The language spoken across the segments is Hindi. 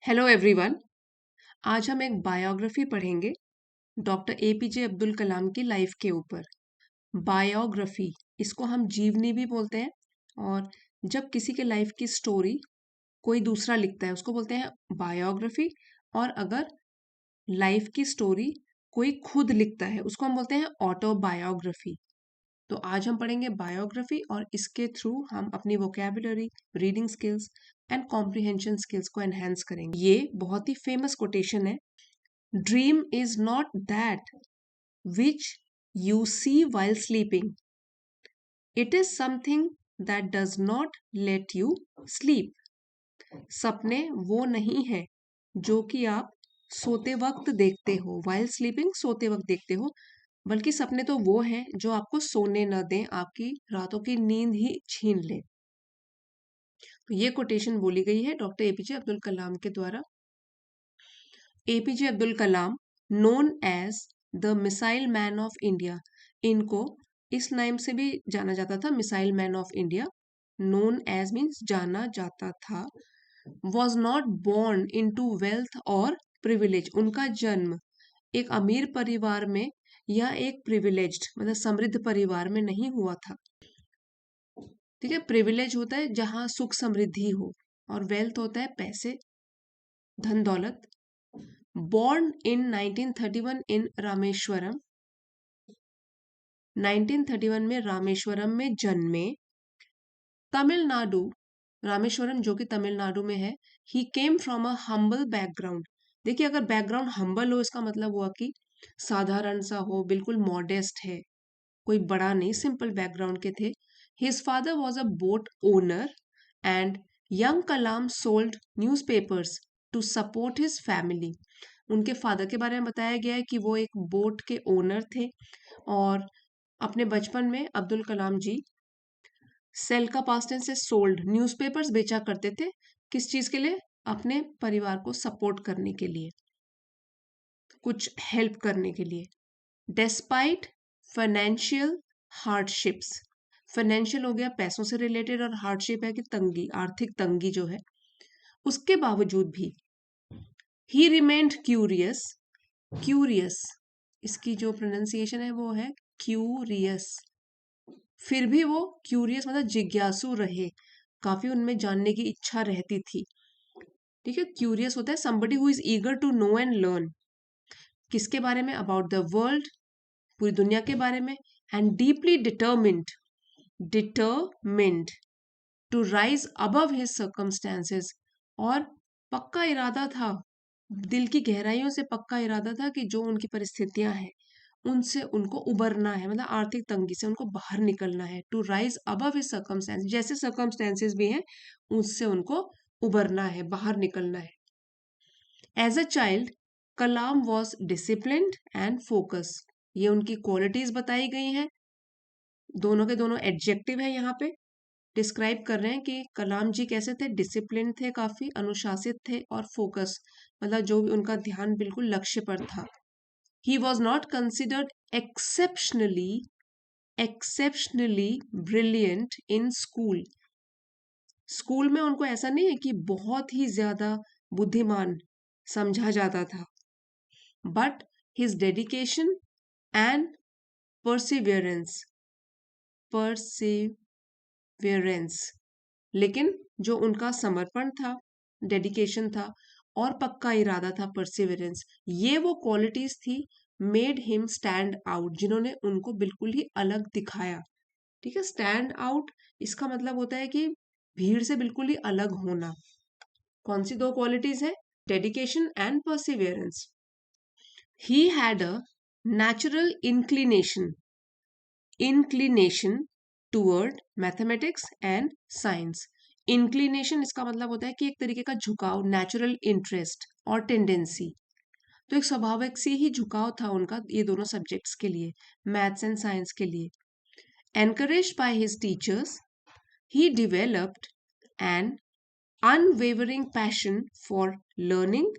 Hello everyone. आज हम एक बायोग्राफी पढ़ेंगे डॉक्टर एपीजे अब्दुल कलाम की लाइफ के ऊपर। बायोग्राफी, इसको हम जीवनी भी बोलते हैं। और जब किसी के लाइफ की स्टोरी कोई दूसरा लिखता है उसको बोलते हैं बायोग्राफी। और अगर लाइफ की स्टोरी कोई खुद लिखता है उसको हम बोलते हैं ऑटोबायोग्राफी। तो आज हम पढ़ेंगे बायोग्राफी और इसके थ्रू हम अपनी vocabulary, reading skills and comprehension skills को एनहेंस करेंगे। ये बहुत ही फेमस कोटेशन है। Dream is not that which you see while sleeping. It is something that does not let you sleep. सपने वो नहीं है जो कि आप सोते वक्त देखते हो, while sleeping सोते वक्त देखते हो, बल्कि सपने तो वो हैं जो आपको सोने न दें, आपकी रातों की नींद ही छीन ले। तो ये कोटेशन बोली गई है डॉक्टर एपीजे अब्दुल कलाम के द्वारा। APJ Abdul Kalam known as the missile man of India, इनको इस नाम से भी जाना जाता था, missile man of India. Known as means जाना जाता था। Was not born into wealth और प्रिविलेज, उनका जन्म एक अमीर परिवार में या एक प्रिविलेज्ड मतलब समृद्ध परिवार में नहीं हुआ था। ठीक है, प्रिविलेज होता है जहां सुख समृद्धि हो, और वेल्थ होता है पैसे, धन दौलत। Born in 1931 in रामेश्वरम, 1931 में रामेश्वरम में जन्मे। तमिलनाडु, रामेश्वरम जो कि तमिलनाडु में है। He came from a humble background. देखिए, अगर बैकग्राउंड हम्बल हो इसका मतलब हुआ कि साधारण सा हो, बिल्कुल मॉडेस्ट है, कोई बड़ा नहीं, सिंपल बैकग्राउंड के थे। His father was a boat owner and young Kalam sold newspapers to support his family. उनके फादर के बारे में बताया गया है कि वो एक बोट के ओनर थे, और अपने बचपन में अब्दुल कलाम जी सेल का पास्ट टेंस से सोल्ड, न्यूज़पेपर्स बेचा करते थे। किस चीज के लिए? अपने परिवार को सपोर्ट करने के लिए, कुछ हेल्प करने के लिए। डेस्पाइट फाइनेंशियल हार्डशिप्स, फाइनेंशियल हो गया पैसों से रिलेटेड, और हार्डशिप है कि तंगी, आर्थिक तंगी जो है, उसके बावजूद भी ही रिमेन्ड क्यूरियस। क्यूरियस, इसकी जो प्रोनाउंसिएशन है वो है क्यूरियस। फिर भी वो क्यूरियस मतलब जिज्ञासु रहे, काफी उनमें जानने की इच्छा रहती थी। ठीक है, क्यूरियस होता है somebody who is eager to know and learn. किसके बारे में? अबाउट द वर्ल्ड, पूरी दुनिया के बारे में। And deeply determined, determined to rise above his circumstances, और पक्का इरादा था, दिल की गहराइयों से पक्का इरादा था कि जो उनकी परिस्थितियां हैं उनसे उनको उबरना है, मतलब आर्थिक तंगी से उनको बाहर निकलना है। To rise above his circumstances, जैसे सर्कमस्टेंसेस भी हैं उससे उनको उबरना है, बाहर निकलना है। As a child Kalam was disciplined and focus, ये उनकी क्वालिटीज बताई गई हैं। दोनों के दोनों एडजेक्टिव है यहाँ पे, डिस्क्राइब कर रहे हैं कि कलाम जी कैसे थे। डिसिप्लिन थे, काफी अनुशासित थे, और फोकस मतलब जो भी उनका ध्यान बिल्कुल लक्ष्य पर था। He was not considered exceptionally brilliant in school. School में उनको ऐसा नहीं है कि बहुत ही ज्यादा बुद्धिमान समझा जाता था, but his dedication and Perseverance, Perseverance, लेकिन जो उनका समर्पण था, डेडिकेशन था, और पक्का इरादा था, परसिवियरेंस, ये वो क्वालिटीज थी मेड हिम स्टैंड आउट, जिन्होंने उनको बिल्कुल ही अलग दिखाया। ठीक है, स्टैंड आउट इसका मतलब होता है कि भीड़ से बिल्कुल ही अलग होना। कौन सी दो क्वालिटीज है? Dedication and Perseverance. He had a natural inclination toward mathematics and science. Inclination इसका मतलब होता है कि एक तरीके का झुकाव, नेचुरल इंटरेस्ट और टेंडेंसी। तो एक स्वाभाविक सी ही झुकाव था उनका ये दोनों सब्जेक्ट्स के लिए, मैथ्स एंड साइंस के लिए। Encouraged by his teachers he developed N unwavering passion for learning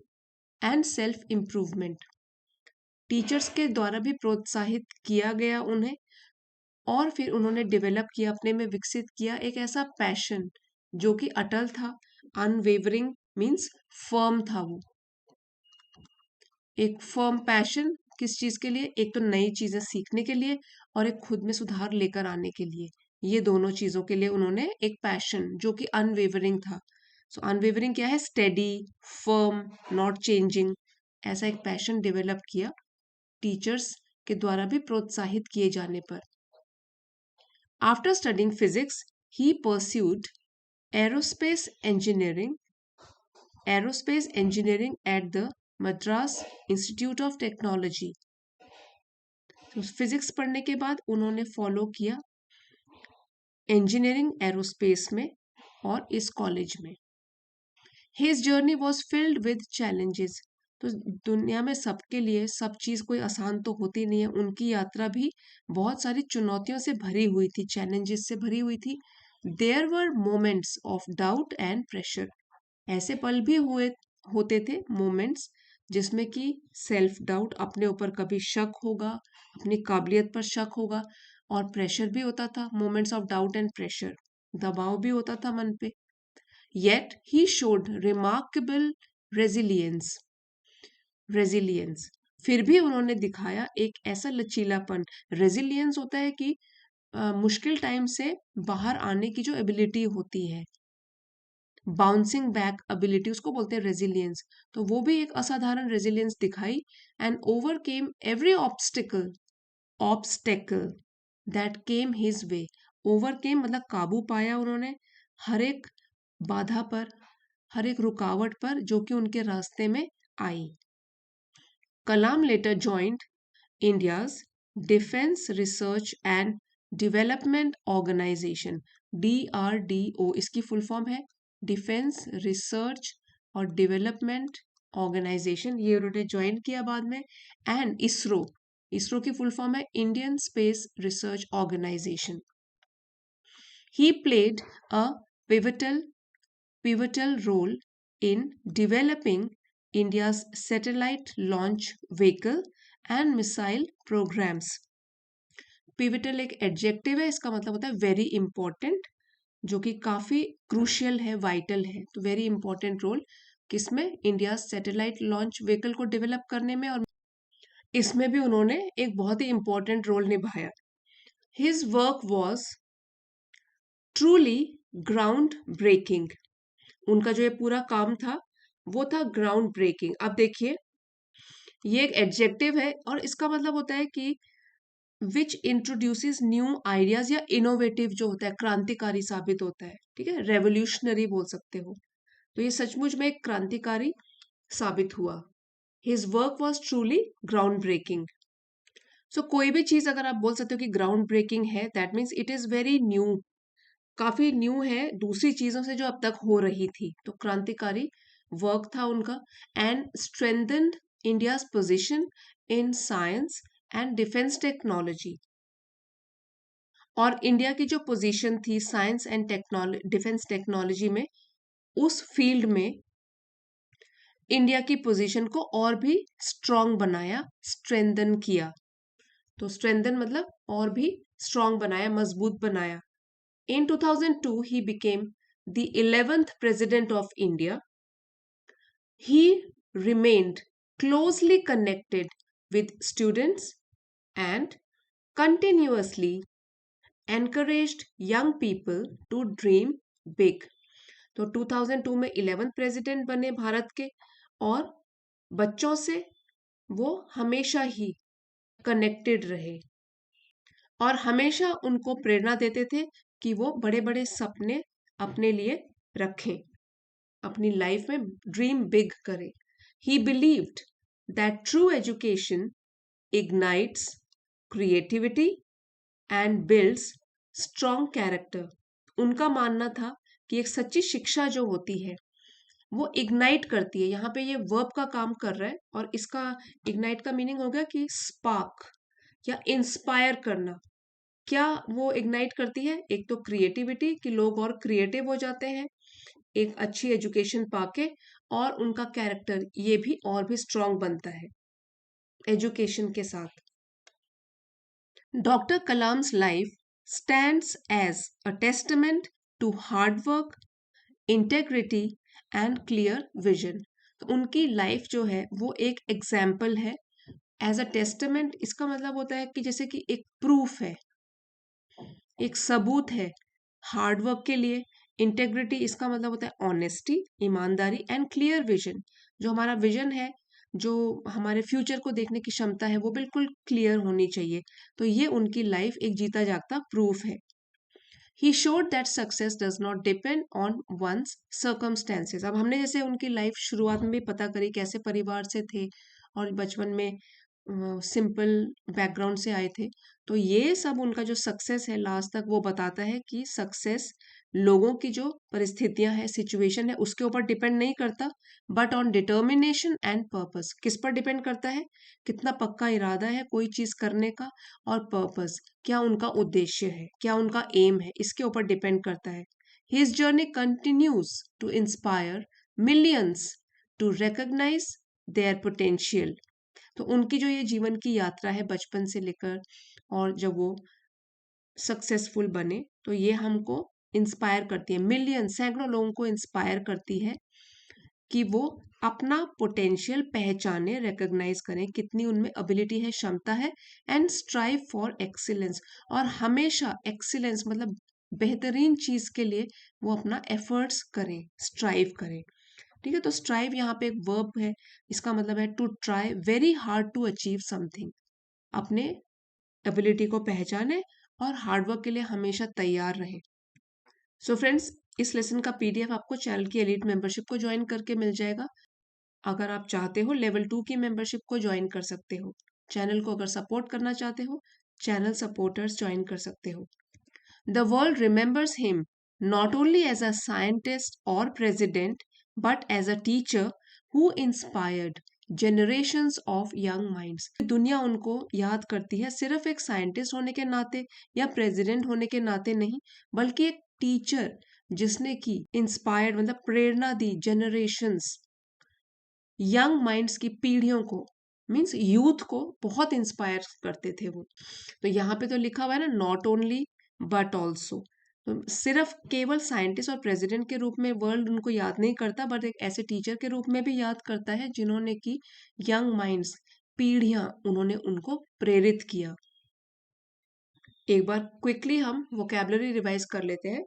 and self improvement. Teachers के द्वारा भी प्रोत्साहित किया गया उन्हें, और फिर उन्होंने डेवलप किया, अपने में विकसित किया एक ऐसा पैशन जो कि अटल था, अनवेवरिंग मीन्स फर्म था वो, एक फर्म पैशन किस चीज के लिए, एक तो नई चीजें सीखने के लिए और एक खुद में सुधार लेकर आने के लिए, ये दोनों चीजों के लिए उन्होंने एक पैशन जो कि अनवेवरिंग था। सो अनवेवरिंग क्या है, स्टेडी, फर्म, नॉट चेंजिंग, ऐसा एक पैशन डेवलप किया टीचर्स के द्वारा भी प्रोत्साहित किए जाने पर। After studying physics he pursued aerospace engineering at the Madras institute of technology. तो फिजिक्स पढ़ने के बाद उन्होंने फॉलो किया इंजीनियरिंग एरोस्पेस में और इस कॉलेज में। His journey was filled with challenges. तो दुनिया में सबके लिए सब चीज कोई आसान तो होती नहीं है, उनकी यात्रा भी बहुत सारी चुनौतियों से भरी हुई थी, चैलेंजेस से भरी हुई थी। There were moments of doubt and pressure, ऐसे पल भी हुए होते थे, मोमेंट्स जिसमें कि सेल्फ डाउट, अपने ऊपर कभी शक होगा, अपनी काबिलियत पर शक होगा, और प्रेशर भी होता था, moments of doubt and pressure, दबाव भी होता था मन पे। Yet he showed remarkable resilience resilience फिर भी उन्होंने दिखाया एक ऐसा लचीलापन, रेजिलियंस होता है कि मुश्किल टाइम से बाहर आने की जो एबिलिटी होती है, बाउंसिंग बैक एबिलिटी उसको बोलते हैं रेजिलियंस। तो वो भी एक असाधारण रेजिलियंस दिखाई, and overcame every obstacle that came his way. Overcame मतलब काबू पाया उन्होंने हर एक बाधा पर, हर एक रुकावट पर जो कि उनके रास्ते में आई। Kalam later joined India's defence research and development organisation, DRDO इसकी फुल फॉर्म है, डिफेंस रिसर्च और डेवलपमेंट ऑर्गेनाइजेशन, ये उन्होंने ज्वाइन किया बाद में। एंड इसरो, इसरो की फुल फॉर्म है Indian space research organisation. He played a pivotal pivotal role in developing India's satellite launch vehicle and missile programs. Pivotal एक एडजेक्टिव है, इसका मतलब होता है वेरी इंपॉर्टेंट, जो कि काफी क्रूशियल है, वाइटल है। तो वेरी इंपॉर्टेंट रोल किसमें, इंडिया सैटेलाइट लॉन्च व्हीकल को डेवलप करने में, और इसमें भी उन्होंने एक बहुत ही इंपॉर्टेंट रोल निभाया। His work was truly ground breaking, उनका जो ये पूरा काम था वो था ग्राउंड ब्रेकिंग। अब देखिए ये एक एडजेक्टिव है और इसका मतलब होता है कि विच इंट्रोड्यूसेस न्यू आइडियाज, या इनोवेटिव जो होता है, क्रांतिकारी साबित होता है, ठीक है, रेवोल्यूशनरी बोल सकते हो। तो ये सचमुच में एक क्रांतिकारी साबित हुआ। His work was truly ground breaking. So कोई भी चीज अगर आप बोल सकते हो कि ग्राउंड ब्रेकिंग है, that means it is very new, काफी न्यू है दूसरी चीजों से जो अब तक हो रही थी। तो क्रांतिकारी वर्क था उनका। And strengthened India's position in science and defence technology, और इंडिया की जो पोजीशन थी science and technology, defence technology में, उस फील्ड में इंडिया की पोजीशन को और भी स्ट्रांग बनाया, स्ट्रेंथन किया। तो स्ट्रेंथन मतलब और भी स्ट्रांग बनाया, मजबूत बनाया। In 2002, he became the 11th President of India. He remained closely connected with students and continuously encouraged young people to dream big. तो 2002 में 11th प्रेसिडेंट बने भारत के, और बच्चों से वो हमेशा ही कनेक्टेड रहे और हमेशा उनको प्रेरणा देते थे कि वो बड़े बड़े सपने अपने लिए रखें, अपनी लाइफ में ड्रीम बिग करें। ही believed that true education ignites creativity and builds strong character. उनका मानना था कि एक सच्ची शिक्षा जो होती है वो इग्नाइट करती है, यहाँ पे ये वर्ब का काम कर रहा है, और इसका इग्नाइट का मीनिंग हो गया कि स्पार्क या इंस्पायर करना। क्या वो इग्नाइट करती है, एक तो क्रिएटिविटी कि लोग और क्रिएटिव हो जाते हैं एक अच्छी एजुकेशन पाके, और उनका कैरेक्टर ये भी और भी स्ट्रांग बनता है एजुकेशन के साथ। Doctor Kalam's life stands as a testament to hard work, integrity and clear vision. तो उनकी लाइफ जो है वो एक एग्जाम्पल है, एज अ टेस्टामेंट। इसका मतलब होता है कि जैसे कि एक प्रूफ है, एक सबूत है हार्डवर्क के लिए। इंटेग्रिटी इसका मतलब होता है ऑनेस्टी, ईमानदारी, एंड क्लियर विजन। जो हमारा विजन है, जो हमारे फ्यूचर को देखने की क्षमता है, वो बिल्कुल क्लियर होनी चाहिए। तो ये उनकी लाइफ एक जीता जागता प्रूफ है। He showed that success does not depend on one's circumstances. अब हमने जैसे उनकी लाइफ शुरुआत में भी पता करी, कैसे परिवार से थे और बचपन में सिंपल बैकग्राउंड से आए थे। तो ये सब उनका जो सक्सेस है लास्ट तक वो बताता है कि सक्सेस लोगों की जो परिस्थितियां है, सिचुएशन है, उसके ऊपर डिपेंड नहीं करता, but on determination and purpose. किस पर डिपेंड करता है? कितना पक्का इरादा है कोई चीज करने का, और पर्पस, क्या उनका उद्देश्य है, क्या उनका एम है, इसके ऊपर डिपेंड करता है। His journey continues to inspire millions to recognise their potential. तो उनकी जो ये जीवन की यात्रा है बचपन से लेकर और जब वो सक्सेसफुल बने, तो ये हमको इंस्पायर करती है, मिलियन सैकड़ों लोगों को इंस्पायर करती है कि वो अपना पोटेंशियल पहचाने, रिकॉग्नाइज करें, कितनी उनमें एबिलिटी है, क्षमता है, एंड स्ट्राइव फॉर एक्सीलेंस। और हमेशा एक्सीलेंस मतलब बेहतरीन चीज के लिए वो अपना एफर्ट्स करें, स्ट्राइव करें। ठीक है, तो स्ट्राइव यहाँ पे एक वर्ब है, इसका मतलब है to try very hard to achieve something. अपने एबिलिटी को पहचाने और हार्डवर्क के लिए हमेशा तैयार रहे। सो फ्रेंड्स, इस लेसन का पीडीएफ आपको चैनल की एलिट मेंबरशिप को ज्वाइन करके मिल जाएगा। अगर आप चाहते हो लेवल 2 की मेंबरशिप को ज्वाइन कर सकते हो। चैनल को अगर सपोर्ट करना चाहते हो, चैनल सपोर्टर्स ज्वाइन कर सकते हो। The world remembers him not only as a scientist or president, but as a teacher who inspired generations of young minds. दुनिया उनको याद करती है सिर्फ एक साइंटिस्ट होने के नाते या प्रेसिडेंट होने के नाते नहीं, बल्कि एक टीचर जिसने की इंस्पायर्ड मतलब प्रेरणा दी जनरेशंस, यंग माइंड्स की पीढ़ियों को, मीन्स यूथ को बहुत इंस्पायर करते थे वो। तो यहाँ पे तो लिखा हुआ है ना, नॉट ओनली बट ऑल्सो। तो सिर्फ केवल साइंटिस्ट और प्रेसिडेंट के रूप में वर्ल्ड उनको याद नहीं करता, बट एक ऐसे टीचर के रूप में भी याद करता है जिन्होंने की यंग माइंड्स, पीढ़ियां, उन्होंने उनको प्रेरित किया। एक बार क्विकली हम वोकेबलरी रिवाइज कर लेते हैं।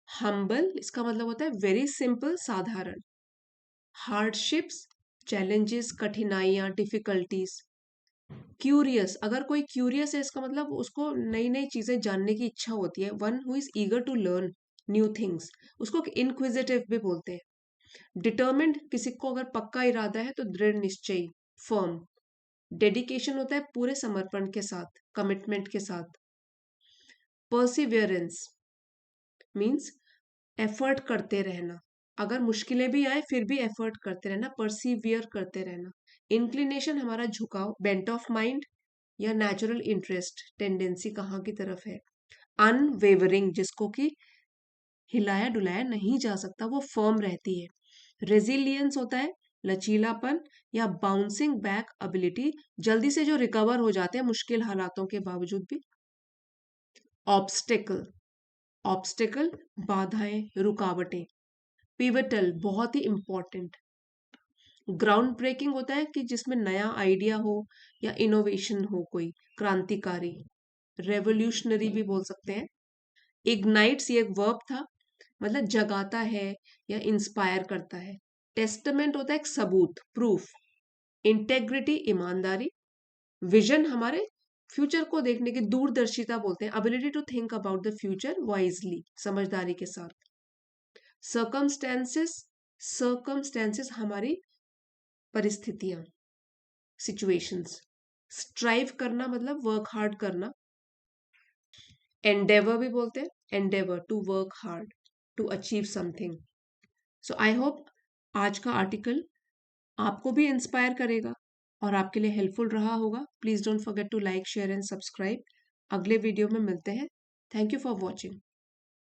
हम्बल इसका मतलब होता है वेरी सिंपल, साधारण। हार्डशिप्स चैलेंजेस, कठिनाइयां, डिफिकल्टीज। क्यूरियस, अगर कोई क्यूरियस है इसका मतलब उसको नई नई चीजें जानने की इच्छा होती है। One who is eager to learn new things, उसको इनक्विजिटिव भी बोलते हैं। डिटर्मिन्ड, किसी को अगर पक्का इरादा है तो दृढ़ निश्चयी, फर्म। डेडिकेशन होता है पूरे समर्पण के साथ, कमिटमेंट के साथ। परसिवियरेंस मीन्स एफर्ट करते रहना, अगर मुश्किलें भी आए फिर भी एफर्ट करते रहना, परसिवियर करते रहना। इंक्लिनेशन हमारा झुकाव, बेंट ऑफ माइंड या नेचुरल इंटरेस्ट, टेंडेंसी कहाँ की तरफ है। अनवेवरिंग, जिसको कि हिलाया डुलाया नहीं जा सकता, वो फर्म रहती है। रेजिलियंस होता है लचीलापन या बाउंसिंग बैक एबिलिटी, जल्दी से जो रिकवर हो जाते हैं मुश्किल हालातों के बावजूद भी। ऑब्स्टेकल, ऑब्स्टेकल बाधाएं, रुकावटें। पिवटल, बहुत ही इंपॉर्टेंट। ग्राउंड ब्रेकिंग होता है कि जिसमें नया आइडिया हो या इनोवेशन हो, कोई क्रांतिकारी। रेवोल्यूशनरी भी बोल सकते हैं। इग्नाइट्स ये एक वर्ब था, मतलब जगाता है या इंस्पायर करता है। टेस्टामेंट होता है एक सबूत, प्रूफ। इंटेग्रिटी ईमानदारी। विजन हमारे फ्यूचर को देखने की दूरदर्शिता बोलते हैं। Ability to think about the future wisely, समझदारी के साथ। सर्कमस्टेंसेस, सर्कमस्टेंसेस हमारी परिस्थितियां, सिचुएशंस। स्ट्राइव करना मतलब वर्क हार्ड करना। एंडेवर भी बोलते हैं, endeavour to work hard to achieve something. So I hope आज का आर्टिकल आपको भी इंस्पायर करेगा और आपके लिए हेल्पफुल रहा होगा। Please don't forget to like, share and subscribe. अगले वीडियो में मिलते हैं। Thank you for watching.